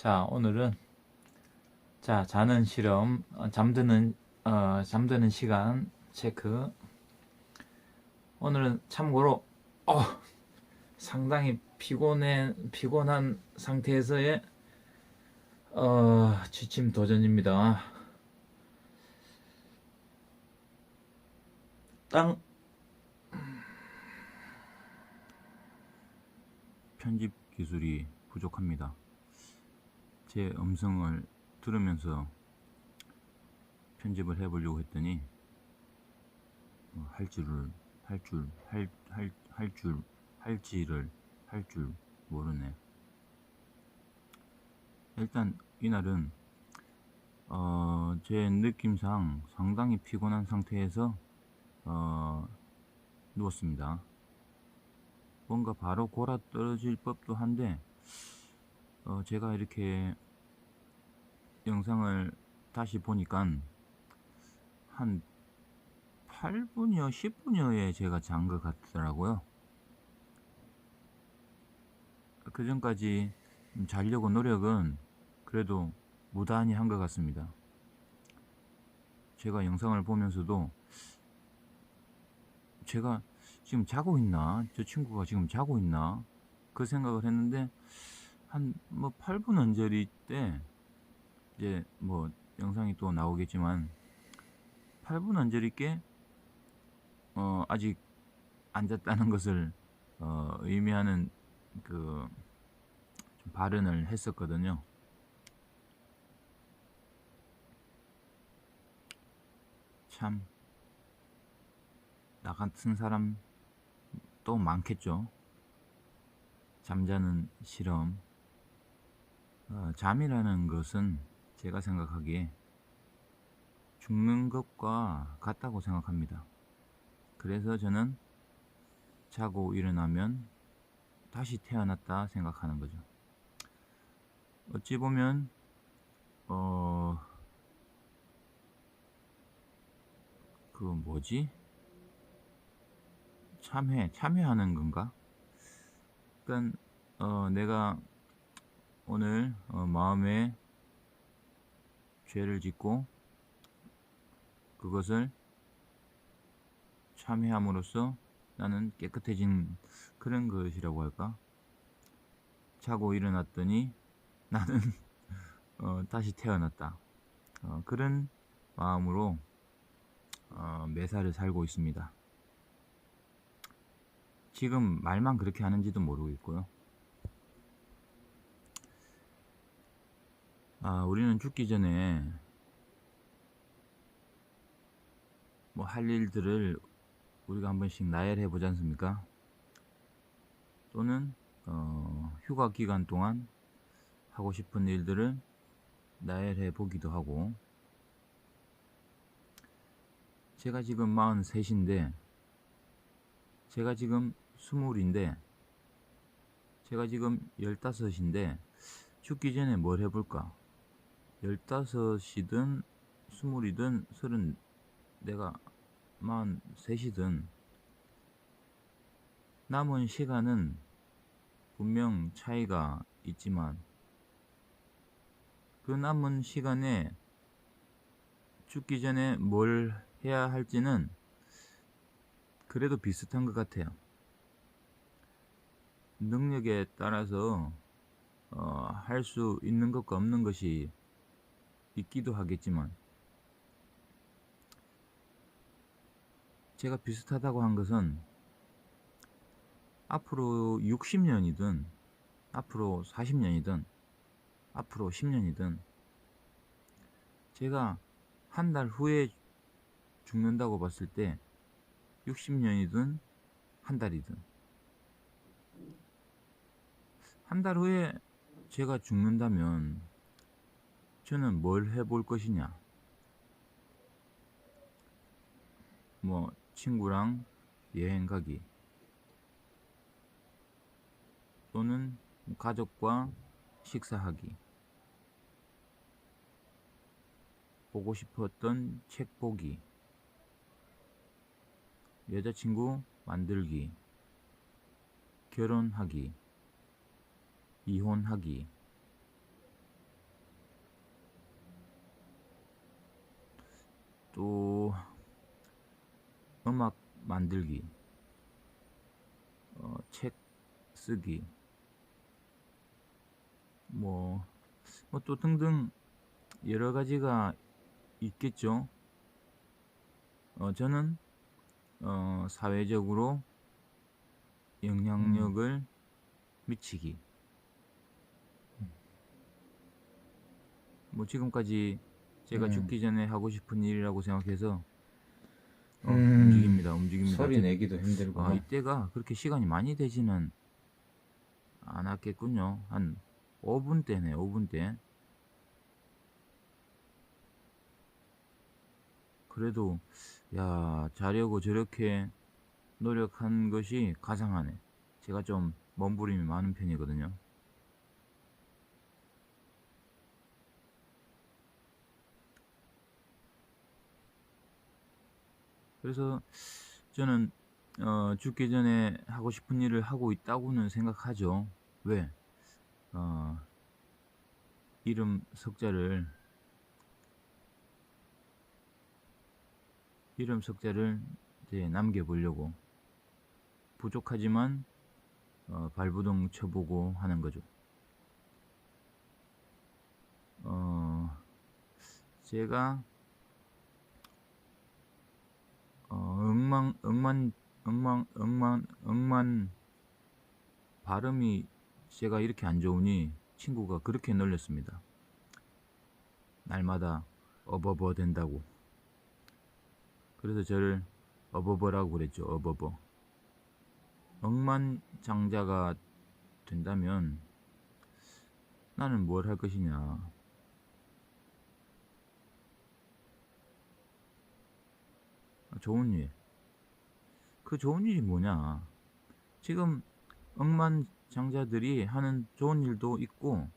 자, 오늘은 자는 실험, 잠드는 시간 체크. 오늘은 참고로 상당히 피곤한 상태에서의 취침 도전입니다. 땅. 편집 기술이 부족합니다. 제 음성을 들으면서 편집을 해보려고 했더니 할 줄 모르네. 일단 이날은 제 느낌상 상당히 피곤한 상태에서 누웠습니다. 뭔가 바로 골아 떨어질 법도 한데 제가 이렇게 영상을 다시 보니까 한 8분여 10분여에 제가 잔 것 같더라고요. 그 전까지 자려고 노력은 그래도 무단히 한 것 같습니다. 제가 영상을 보면서도 제가 지금 자고 있나, 저 친구가 지금 자고 있나, 그 생각을 했는데 한 8분 언저리 때 이제 영상이 또 나오겠지만 8분 언저리께 아직 안 잤다는 것을 의미하는 그 좀 발언을 했었거든요. 참 나 같은 사람 또 많겠죠. 잠자는 실험. 잠이라는 것은 제가 생각하기에 죽는 것과 같다고 생각합니다. 그래서 저는 자고 일어나면 다시 태어났다 생각하는 거죠. 어찌 보면 그 뭐지? 참회하는 건가? 그러니까 내가 오늘 마음에 죄를 짓고 그것을 참회함으로써 나는 깨끗해진 그런 것이라고 할까? 자고 일어났더니 나는 다시 태어났다. 그런 마음으로 매사를 살고 있습니다. 지금 말만 그렇게 하는지도 모르겠고요. 우리는 죽기 전에 할 일들을 우리가 한 번씩 나열해 보지 않습니까? 또는 휴가 기간 동안 하고 싶은 일들을 나열해 보기도 하고, 제가 지금 43인데 제가 지금 20인데 제가 지금 15인데 죽기 전에 뭘 해볼까? 15이든 20이든 30, 내가 43이든 남은 시간은 분명 차이가 있지만 그 남은 시간에 죽기 전에 뭘 해야 할지는 그래도 비슷한 것 같아요. 능력에 따라서 할 수 있는 것과 없는 것이 있기도 하겠지만, 제가 비슷하다고 한 것은 앞으로 60년이든 앞으로 40년이든 앞으로 10년이든 제가 한 달 후에 죽는다고 봤을 때 60년이든 한 달이든 한 달 후에 제가 죽는다면 저는 뭘 해볼 것이냐? 친구랑 여행 가기, 또는 가족과 식사하기, 보고 싶었던 책 보기, 여자친구 만들기, 결혼하기, 이혼하기, 또 음악 만들기, 책 쓰기, 뭐 또 등등 여러 가지가 있겠죠. 저는 사회적으로 음, 영향력을 미치기. 뭐 지금까지 제가 음, 죽기 전에 하고 싶은 일이라고 생각해서 음, 움직입니다. 움직입니다. 소리 내기도 힘들고. 이때가 그렇게 시간이 많이 되지는 않았겠군요. 한 5분 대네, 5분 대. 그래도 야, 자려고 저렇게 노력한 것이 가상하네. 제가 좀 몸부림이 많은 편이거든요. 그래서 저는 죽기 전에 하고 싶은 일을 하고 있다고는 생각하죠. 왜? 어, 이름 석자를 이제 남겨보려고. 부족하지만 발버둥 쳐보고 하는 거죠. 어, 제가 억만 발음이 제가 이렇게 안 좋으니 친구가 그렇게 놀렸습니다. 날마다 어버버 된다고. 그래서 저를 어버버라고 그랬죠. 어버버. 억만장자가 된다면 나는 뭘 할 것이냐. 좋은 일. 그 좋은 일이 뭐냐. 지금 억만장자들이 하는 좋은 일도 있고,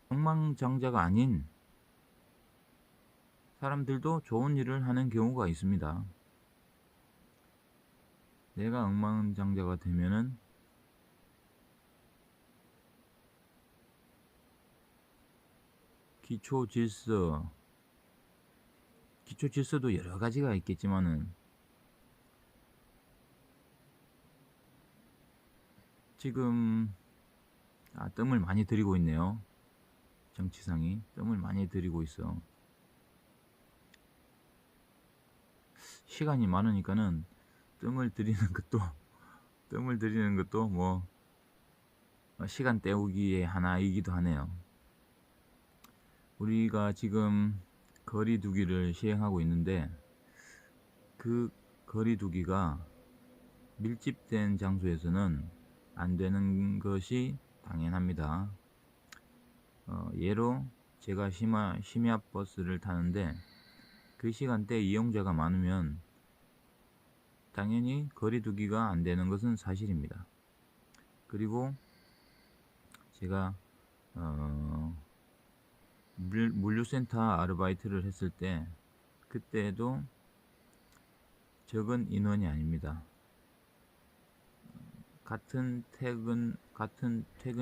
억만장자가 아닌 사람들도 좋은 일을 하는 경우가 있습니다. 내가 억만장자가 되면은 기초 질서도 여러 가지가 있겠지만은 지금 뜸을 많이 들이고 있네요. 정치상이 뜸을 많이 들이고 있어. 시간이 많으니까는 뜸을 들이는 것도 뜸을 들이는 것도 뭐 시간 때우기의 하나이기도 하네요. 우리가 지금 거리두기를 시행하고 있는데 그 거리두기가 밀집된 장소에서는 안 되는 것이 당연합니다. 예로 제가 심야 버스를 타는데 그 시간대 이용자가 많으면 당연히 거리두기가 안 되는 것은 사실입니다. 그리고 제가 물류센터 아르바이트를 했을 때 그때도 적은 인원이 아닙니다. 같은 퇴근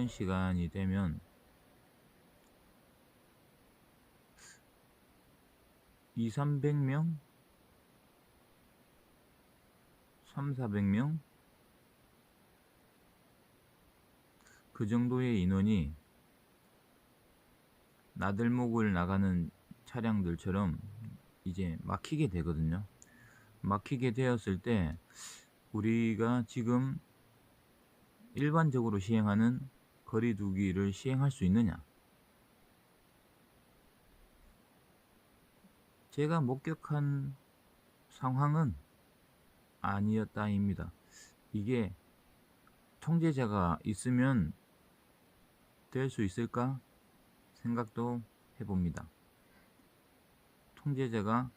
시간이 되면 200~300명, 300~400명 그 정도의 인원이 나들목을 나가는 차량들처럼 이제 막히게 되거든요. 막히게 되었을 때 우리가 지금 일반적으로 시행하는 거리두기를 시행할 수 있느냐? 제가 목격한 상황은 아니었다입니다. 이게 통제자가 있으면 될 수 있을까 생각도 해봅니다. 통제자가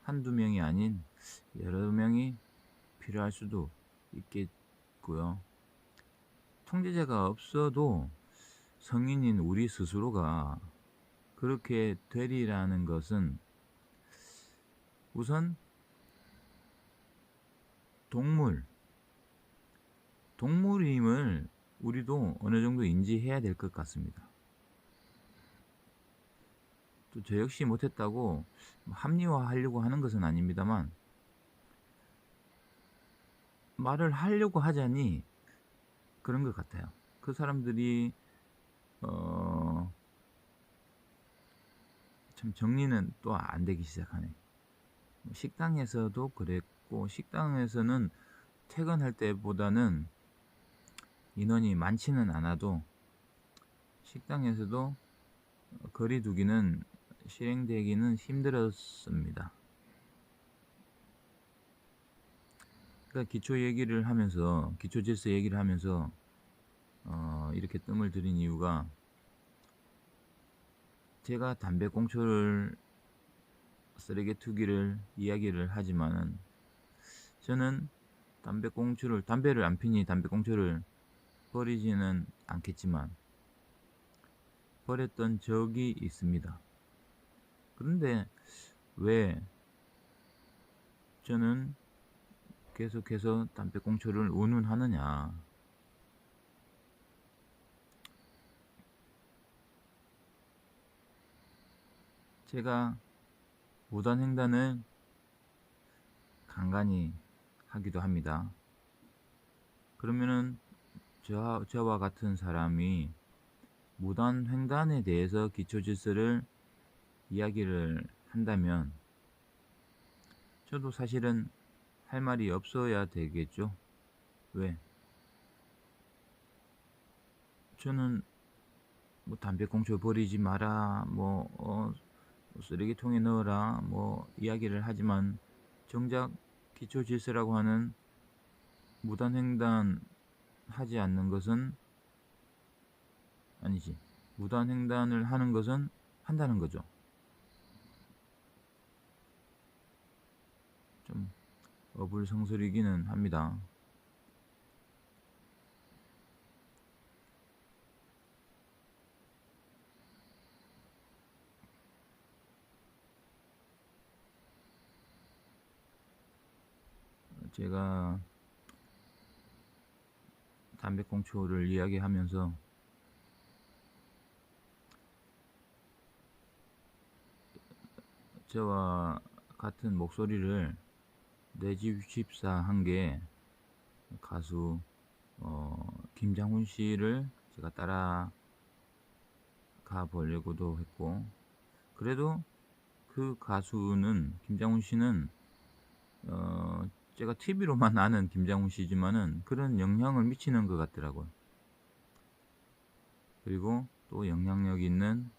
한두 명이 아닌 여러 명이 필요할 수도 있겠고요. 통제자가 없어도 성인인 우리 스스로가 그렇게 되리라는 것은 우선 동물임을 우리도 어느 정도 인지해야 될 것 같습니다. 또 저 역시 못했다고 뭐 합리화하려고 하는 것은 아닙니다만, 말을 하려고 하자니 그런 것 같아요. 그 사람들이 어 참 정리는 또 안 되기 시작하네. 뭐 식당에서도 그랬고, 식당에서는 퇴근할 때보다는 인원이 많지는 않아도 식당에서도 거리 두기는 실행되기는 힘들었습니다. 그러니까 기초 질서 얘기를 하면서 이렇게 뜸을 들인 이유가, 제가 담배꽁초를 쓰레기 투기를 이야기를 하지만은, 저는 담배를 안 피니 담배꽁초를 버리지는 않겠지만 버렸던 적이 있습니다. 그런데 왜 저는 계속해서 담배꽁초를 운운하느냐. 제가 무단횡단을 간간히 하기도 합니다. 그러면은 저와 같은 사람이 무단횡단에 대해서 기초질서를 이야기를 한다면, 저도 사실은 할 말이 없어야 되겠죠. 왜? 저는 뭐 담배꽁초 버리지 마라, 쓰레기통에 넣어라, 이야기를 하지만, 정작 기초질서라고 하는 무단횡단 하지 않는 것은 아니지. 무단횡단을 하는 것은 한다는 거죠. 좀 어불성설이기는 합니다. 제가 담배꽁초를 이야기하면서 저와 같은 목소리를 내집십사 한 게 가수 김장훈 씨를 제가 따라가 보려고도 했고, 그래도 그 가수는, 김장훈 씨는 제가 TV로만 아는 김장훈 씨지만은 그런 영향을 미치는 것 같더라고요. 그리고 또 영향력 있는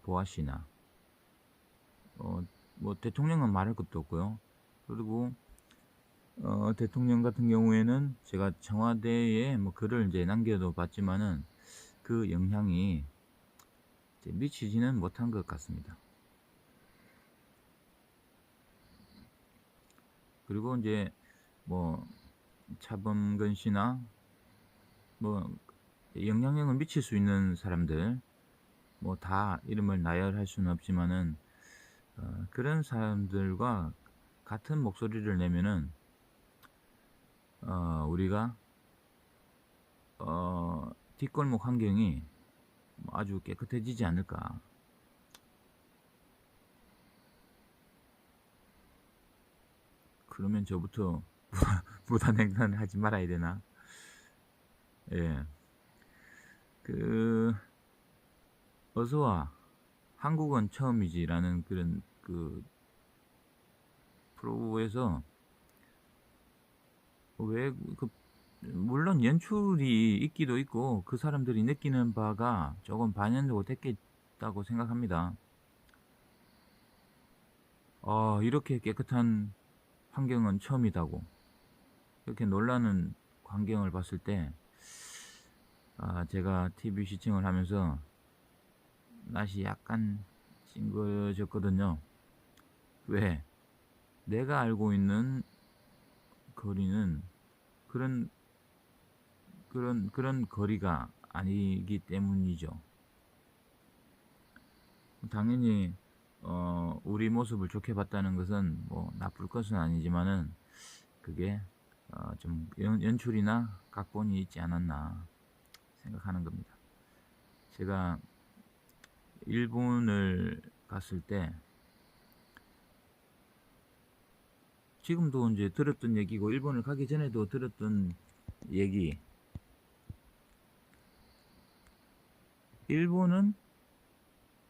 보아 씨나 대통령은 말할 것도 없고요. 그리고 대통령 같은 경우에는 제가 청와대에 글을 이제 남겨도 봤지만은 그 영향이 이제 미치지는 못한 것 같습니다. 그리고 이제 차범근 씨나 영향력을 미칠 수 있는 사람들, 다 이름을 나열할 수는 없지만은 그런 사람들과 같은 목소리를 내면은 우리가 뒷골목 환경이 아주 깨끗해지지 않을까. 그러면 저부터 무단횡단을 하지 말아야 되나? 예. 어서와 한국은 처음이지라는 그런 프로에서, 왜 물론 연출이 있기도 있고 그 사람들이 느끼는 바가 조금 반영되고 됐겠다고 생각합니다. 이렇게 깨끗한 환경은 처음이다고 이렇게 놀라는 광경을 봤을 때, 제가 TV 시청을 하면서 낯이 약간 찡그러졌거든요. 왜? 내가 알고 있는 거리는 그런 거리가 아니기 때문이죠. 당연히 우리 모습을 좋게 봤다는 것은 나쁠 것은 아니지만은, 그게 좀 연출이나 각본이 있지 않았나 생각하는 겁니다. 제가 일본을 갔을 때 지금도 이제 들었던 얘기고 일본을 가기 전에도 들었던 얘기. 일본은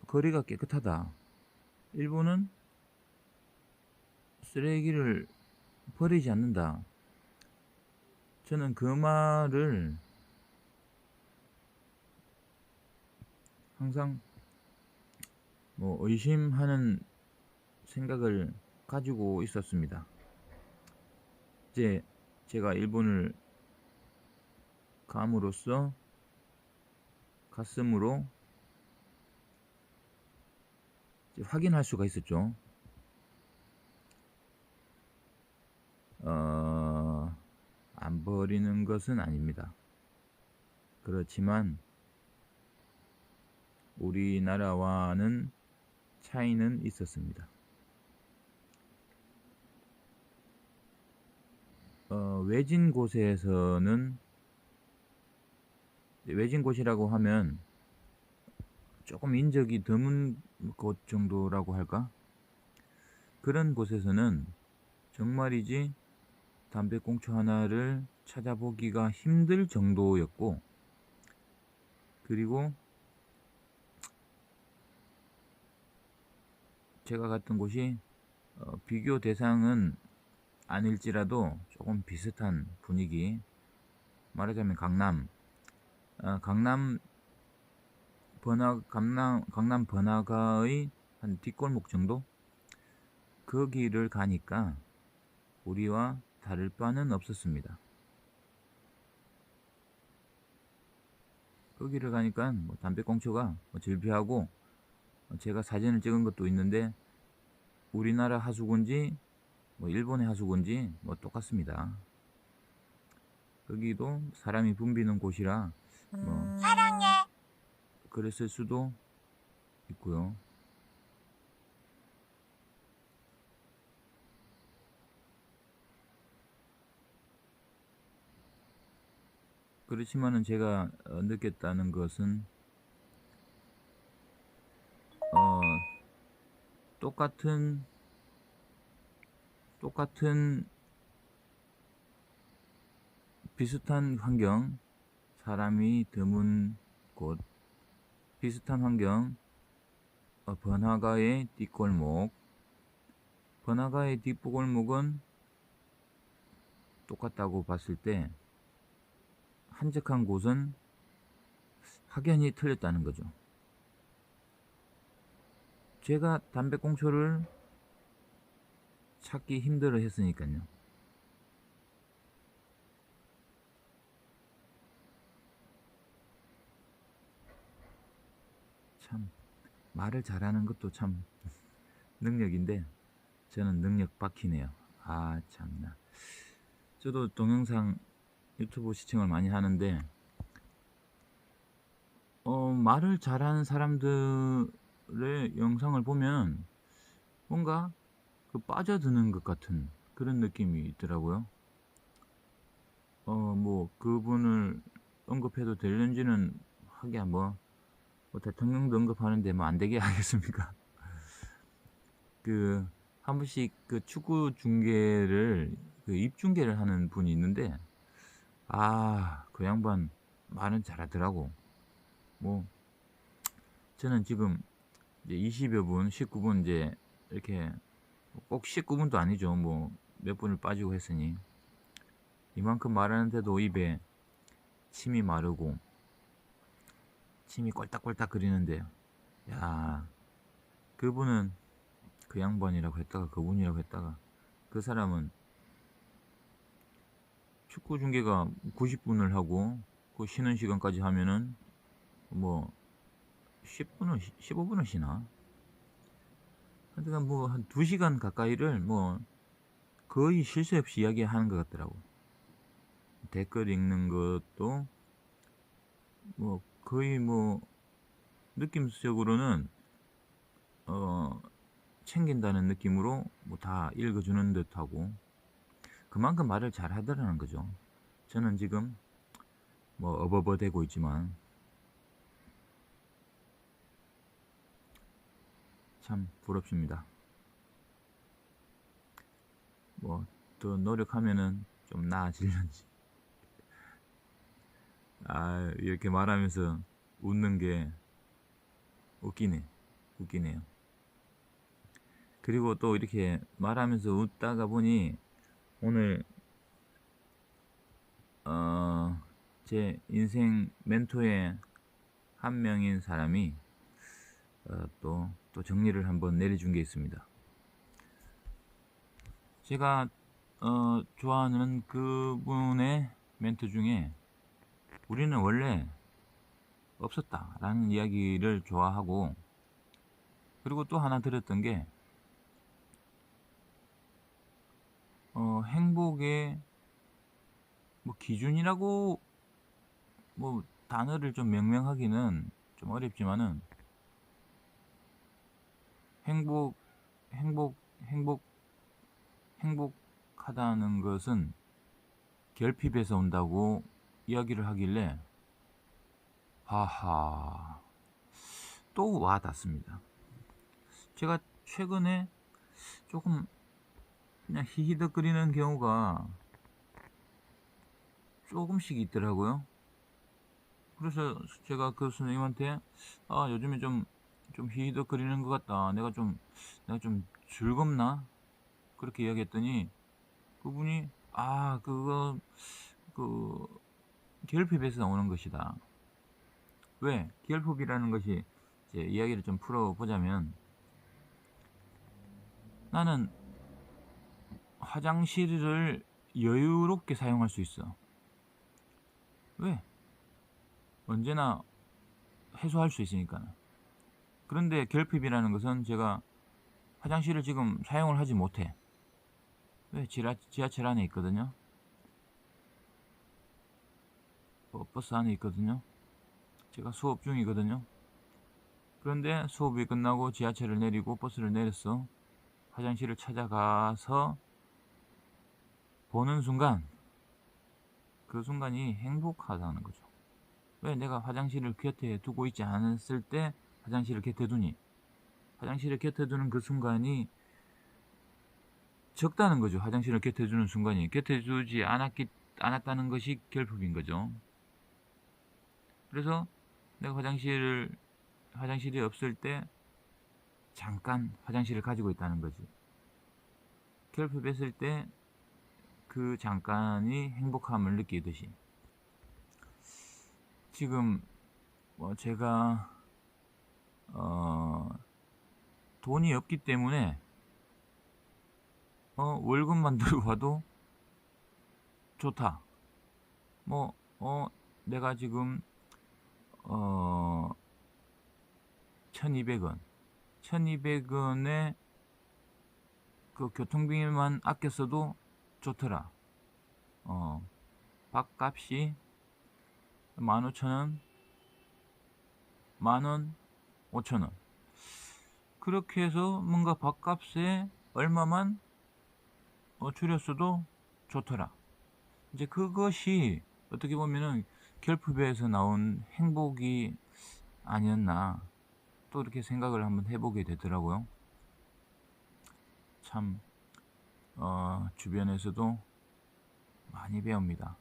거리가 깨끗하다. 일본은 쓰레기를 버리지 않는다. 저는 그 말을 항상 뭐 의심하는 생각을 가지고 있었습니다. 이제 제가 일본을 감으로써 가슴으로 이제 확인할 수가 있었죠. 안 버리는 것은 아닙니다. 그렇지만 우리나라와는 차이는 있었습니다. 외진 곳에서는, 외진 곳이라고 하면 조금 인적이 드문 곳 정도라고 할까? 그런 곳에서는 정말이지 담배꽁초 하나를 찾아보기가 힘들 정도였고, 그리고 제가 갔던 곳이 비교 대상은 아닐지라도 조금 비슷한 분위기, 말하자면 강남 번화가의 한 뒷골목 정도? 거기를 가니까 우리와 다를 바는 없었습니다. 거기를 가니까 뭐 담배꽁초가 질비하고, 제가 사진을 찍은 것도 있는데 우리나라 하수구인지 뭐 일본의 하수구인지 뭐 똑같습니다. 거기도 사람이 붐비는 곳이라 뭐 사랑해 그랬을 수도 있고요. 그렇지만은 제가 느꼈다는 것은 똑같은 비슷한 환경, 사람이 드문 곳, 비슷한 환경, 번화가의 뒷골목. 번화가의 뒷골목은 똑같다고 봤을 때 한적한 곳은 확연히 틀렸다는 거죠. 제가 담배꽁초를 찾기 힘들어 했으니까요. 참 말을 잘하는 것도 참 능력인데 저는 능력 박히네요. 아 참나. 저도 동영상 유튜브 시청을 많이 하는데 말을 잘하는 사람들의 영상을 보면 뭔가 빠져드는 것 같은 그런 느낌이 있더라고요. 뭐 그분을 언급해도 되는지는 하기야 뭐 대통령도 언급하는데 뭐 안 되게 하겠습니까? 한 번씩 축구 중계를 입중계를 하는 분이 있는데 그 양반 말은 잘하더라고. 뭐 저는 지금 이제 20여 분, 19분 이제 이렇게 꼭 19분도 아니죠. 뭐 몇 분을 빠지고 했으니 이만큼 말하는데도 입에 침이 마르고 침이 꼴딱꼴딱 거리는데요. 야, 그분은 그 양반이라고 했다가 그분이라고 했다가 그 사람은 축구 중계가 90분을 하고 그 쉬는 시간까지 하면은 뭐 10분을 15분을 쉬나? 하여튼 뭐 한 2시간 가까이를 뭐 거의 쉴 새 없이 이야기하는 것 같더라고. 댓글 읽는 것도 뭐 거의 뭐 느낌적으로는 챙긴다는 느낌으로 뭐 다 읽어주는 듯하고 그만큼 말을 잘 하더라는 거죠. 저는 지금 뭐 어버버대고 있지만 참 부럽습니다. 뭐 더 노력하면은 좀 나아질런지. 아, 이렇게 말하면서 웃는 게 웃기네요. 그리고 또 이렇게 말하면서 웃다가 보니 오늘 제 인생 멘토의 한 명인 사람이 또 정리를 한번 내려준 게 있습니다. 제가 좋아하는 그분의 멘트 중에 우리는 원래 없었다라는 이야기를 좋아하고, 그리고 또 하나 들었던 게 행복의 뭐 기준이라고 뭐 단어를 좀 명명하기는 좀 어렵지만은 행복 행복 행복 행복하다는 것은 결핍에서 온다고 이야기를 하길래 하하 또 와닿습니다. 제가 최근에 조금 그냥 히히덕거리는 경우가 조금씩 있더라고요. 그래서 제가 그 선생님한테 요즘에 좀 히히덕거리는 것 같다. 내가 좀 즐겁나? 그렇게 이야기했더니 그분이 그거 그 결핍에서 나오는 것이다. 왜? 결핍이라는 것이 이제 이야기를 좀 풀어보자면, 나는 화장실을 여유롭게 사용할 수 있어. 왜? 언제나 해소할 수 있으니까. 그런데 결핍이라는 것은 제가 화장실을 지금 사용을 하지 못해. 왜? 지하철 안에 있거든요. 버스 안에 있거든요. 제가 수업 중이거든요. 그런데 수업이 끝나고 지하철을 내리고 버스를 내렸어. 화장실을 찾아가서 보는 순간, 그 순간이 행복하다는 거죠. 왜? 내가 화장실을 곁에 두고 있지 않았을 때 화장실을 곁에 두니, 화장실을 곁에 두는 그 순간이 적다는 거죠. 화장실을 곁에 두는 순간이 곁에 두지 않았다는 것이 결핍인 거죠. 그래서 내가 화장실이 없을 때 잠깐 화장실을 가지고 있다는 거지. 결핍했을 때 그 잠깐이 행복함을 느끼듯이, 지금 뭐 제가 돈이 없기 때문에 월급만 들어와도 좋다. 뭐 내가 지금 1200원에 그 교통비만 아꼈어도 좋더라. 밥값이 15,000원, 만원, 5,000원. 그렇게 해서 뭔가 밥값에 얼마만 줄였어도 좋더라. 이제 그것이 어떻게 보면은 결핍에서 나온 행복이 아니었나, 또 이렇게 생각을 한번 해보게 되더라고요. 참 주변에서도 많이 배웁니다.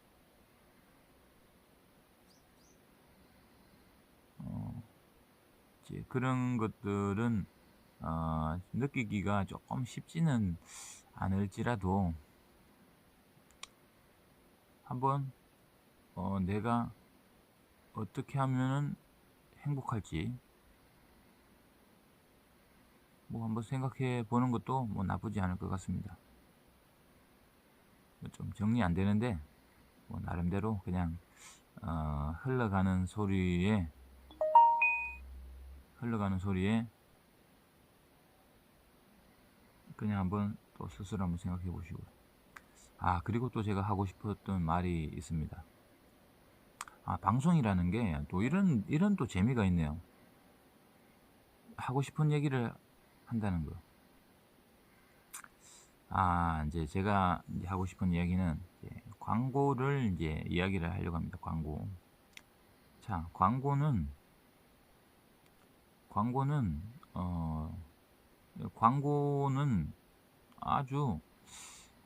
이제 그런 것들은 느끼기가 조금 쉽지는 않을지라도 한번 내가 어떻게 하면은 행복할지 뭐 한번 생각해 보는 것도 뭐 나쁘지 않을 것 같습니다. 좀 정리 안 되는데 뭐 나름대로 그냥 흘러가는 소리에 그냥 한번 또 스스로 한번 생각해 보시고, 그리고 또 제가 하고 싶었던 말이 있습니다. 방송이라는 게 또 이런 또 재미가 있네요. 하고 싶은 얘기를 한다는 거. 이제 제가 이제 하고 싶은 이야기는 이제 광고를 이제 이야기를 하려고 합니다. 광고. 자, 광고는 광고는 아주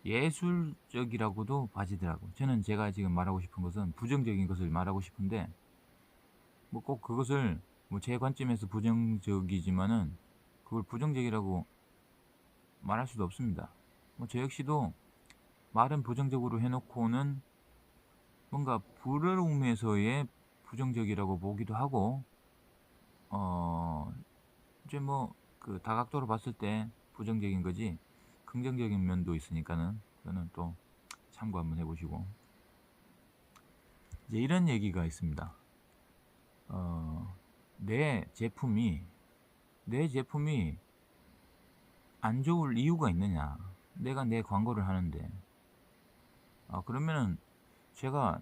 예술적이라고도 봐지더라고요. 저는 제가 지금 말하고 싶은 것은 부정적인 것을 말하고 싶은데, 뭐 꼭 그것을 뭐 제 관점에서 부정적이지만은 그걸 부정적이라고 말할 수도 없습니다. 뭐 저 역시도 말은 부정적으로 해 놓고는 뭔가 부러움에서의 부정적이라고 보기도 하고, 어 이제 뭐 그 다각도로 봤을 때 부정적인 거지 긍정적인 면도 있으니까는 그거는 또 참고 한번 해 보시고. 이제 이런 얘기가 있습니다. 어 내 제품이 내 제품이 안 좋을 이유가 있느냐. 내가 내 광고를 하는데. 그러면은 제가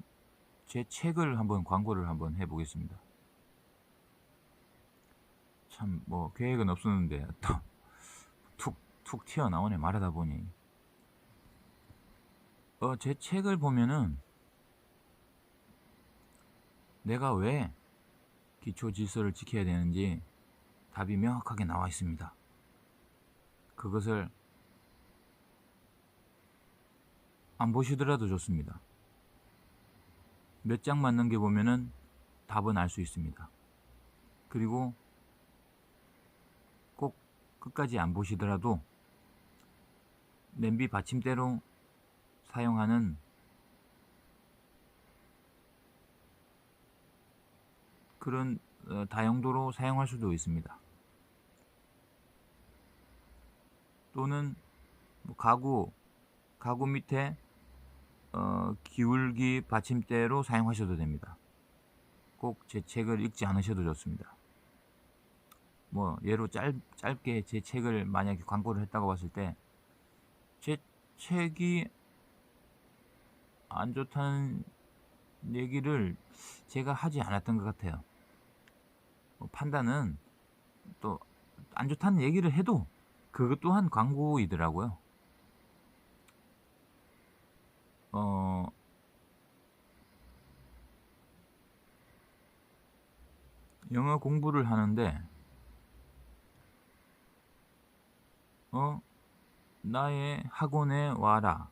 제 책을 한번 광고를 한번 해 보겠습니다. 참 뭐 계획은 없었는데 또 툭 튀어나오네, 말하다 보니. 제 책을 보면은 내가 왜 기초 질서를 지켜야 되는지 답이 명확하게 나와 있습니다. 그것을 안 보시더라도 좋습니다. 몇 장만 넘겨보면은 답은 알 수 있습니다. 그리고 꼭 끝까지 안 보시더라도 냄비 받침대로 사용하는 그런 다용도로 사용할 수도 있습니다. 또는 뭐 가구 밑에 기울기 받침대로 사용하셔도 됩니다. 꼭 제 책을 읽지 않으셔도 좋습니다. 뭐 예로 짧게 제 책을 만약에 광고를 했다고 봤을 때 제 책이 안 좋다는 얘기를 제가 하지 않았던 것 같아요. 판단은 또 안 좋다는 얘기를 해도 그것 또한 광고이더라고요. 어 영어 공부를 하는데 나의 학원에 와라.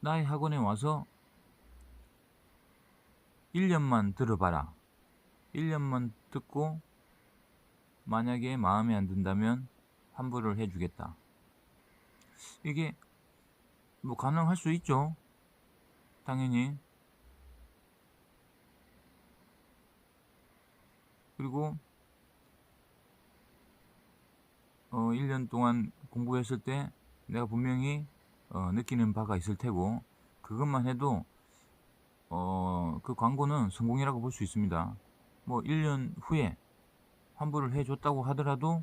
나의 학원에 와서 1년만 들어봐라. 1년만 듣고 만약에 마음에 안 든다면 환불을 해 주겠다. 이게 뭐 가능할 수 있죠. 당연히. 그리고 1년 동안 공부했을 때 내가 분명히 느끼는 바가 있을 테고, 그것만 해도 그 광고는 성공이라고 볼 수 있습니다. 뭐 1년 후에 환불을 해 줬다고 하더라도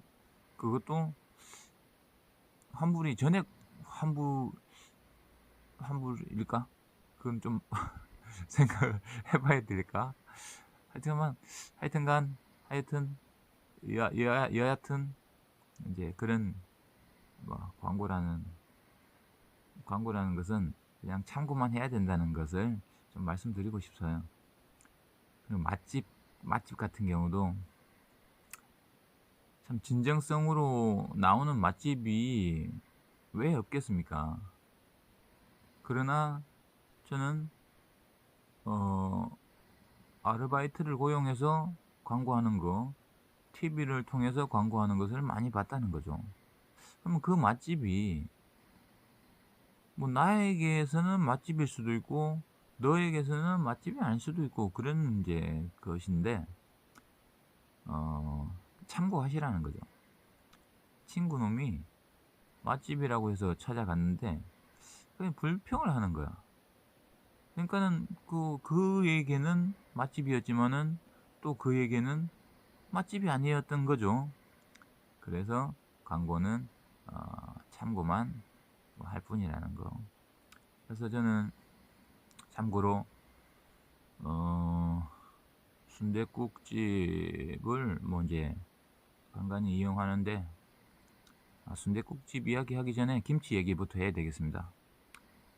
그것도 환불이 전액 환불일까? 그건 좀 생각을 해 봐야 될까? 하여튼간 하여튼 여하튼 이제 그런 뭐 광고라는 것은 그냥 참고만 해야 된다는 것을 좀 말씀드리고 싶어요. 그리고 맛집 같은 경우도 참 진정성으로 나오는 맛집이 왜 없겠습니까? 그러나 저는 어 아르바이트를 고용해서 광고하는 거, TV를 통해서 광고하는 것을 많이 봤다는 거죠. 그러면 그 맛집이 뭐 나에게서는 맛집일 수도 있고 너에게서는 맛집이 아닐 수도 있고 그런 이제 것인데, 참고하시라는 거죠. 친구놈이 맛집이라고 해서 찾아갔는데 그냥 불평을 하는 거야. 그러니까는 그에게는 맛집이었지만은 또 그에게는 맛집이 아니었던 거죠. 그래서 광고는 참고만 할 뿐이라는 거. 그래서 저는 참고로 순댓국집을 뭐 이제 간간히 이용하는데 순댓국집 이야기 하기 전에 김치 얘기부터 해야 되겠습니다.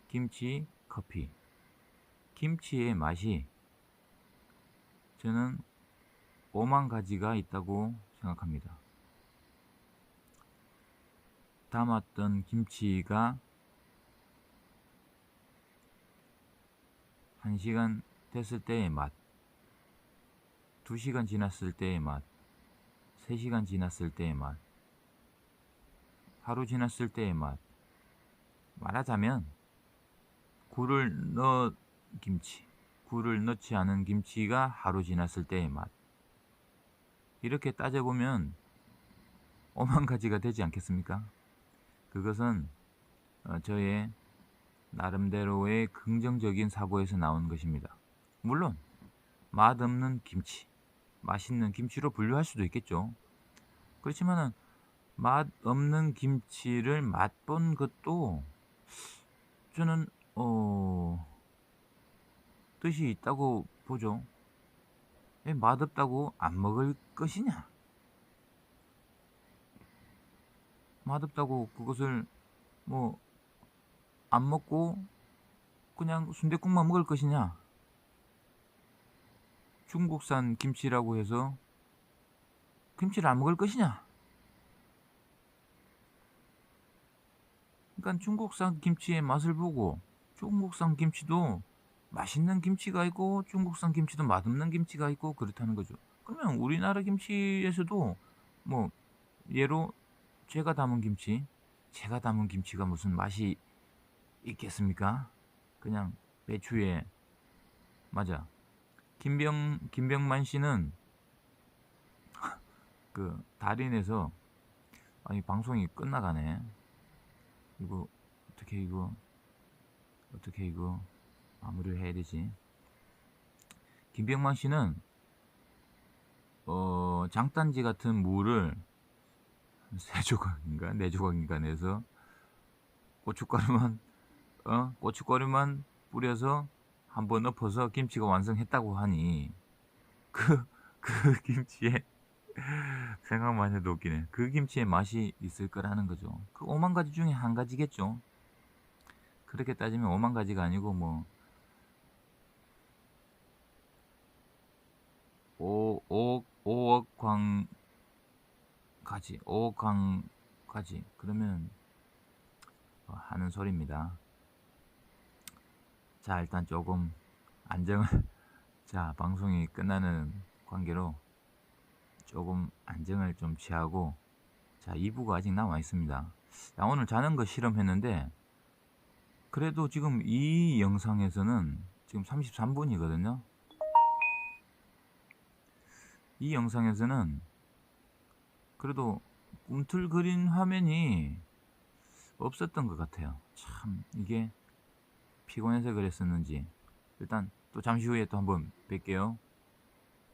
김치, 커피. 김치의 맛이 저는 5만 가지가 있다고 생각합니다. 담았던 김치가 1시간 됐을 때의 맛, 2시간 지났을 때의 맛, 3시간 지났을 때의 맛, 하루 지났을 때의 맛. 말하자면 굴을 넣은 김치, 굴을 넣지 않은 김치가 하루 지났을 때의 맛. 이렇게 따져보면 5만 가지가 되지 않겠습니까? 그것은 저의 나름대로의 긍정적인 사고에서 나온 것입니다. 물론 맛없는 김치, 맛있는 김치로 분류할 수도 있겠죠. 그렇지만은 맛없는 김치를 맛본 것도 저는 뜻이 있다고 보죠. 왜 맛없다고 안 먹을 것이냐? 맛없다고 그것을 뭐 안 먹고 그냥 순댓국만 먹을 것이냐? 중국산 김치라고 해서 김치를 안 먹을 것이냐? 그러니까 중국산 김치의 맛을 보고 중국산 김치도 맛있는 김치가 있고 중국산 김치도 맛없는 김치가 있고 그렇다는 거죠. 그러면 우리나라 김치에서도 뭐 예로 제가 담은 김치가 무슨 맛이 있겠습니까? 그냥 배추에 맞아. 김병만 씨는 그 달인에서 아니 방송이 끝나가네. 이거 어떻게 이거 마무리를 해야 되지? 김병만 씨는 장단지 같은 무를 3조각인가 4조각인가 내서 고춧가루만 고춧가루만 뿌려서 한번 엎어서 김치가 완성했다고 하니 그 김치에 생각만 해도 웃기네. 그 김치에 맛이 있을 거라는 거죠. 그 5만 가지 중에 한 가지겠죠. 그렇게 따지면 5만 가지가 아니고 뭐 5억 가지, 5억 가지 그러면 하는 소리입니다. 자, 일단 조금 안정을 자, 방송이 끝나는 관계로 조금 안정을 좀 취하고 자, 2부가 아직 남아 있습니다. 자, 오늘 자는 거 실험했는데 그래도 지금 이 영상에서는 지금 33분이거든요. 이 영상에서는 그래도 꿈틀거린 화면이 없었던 것 같아요. 참 이게 피곤해서 그랬었는지 일단 또 잠시 후에 또 한번 뵐게요.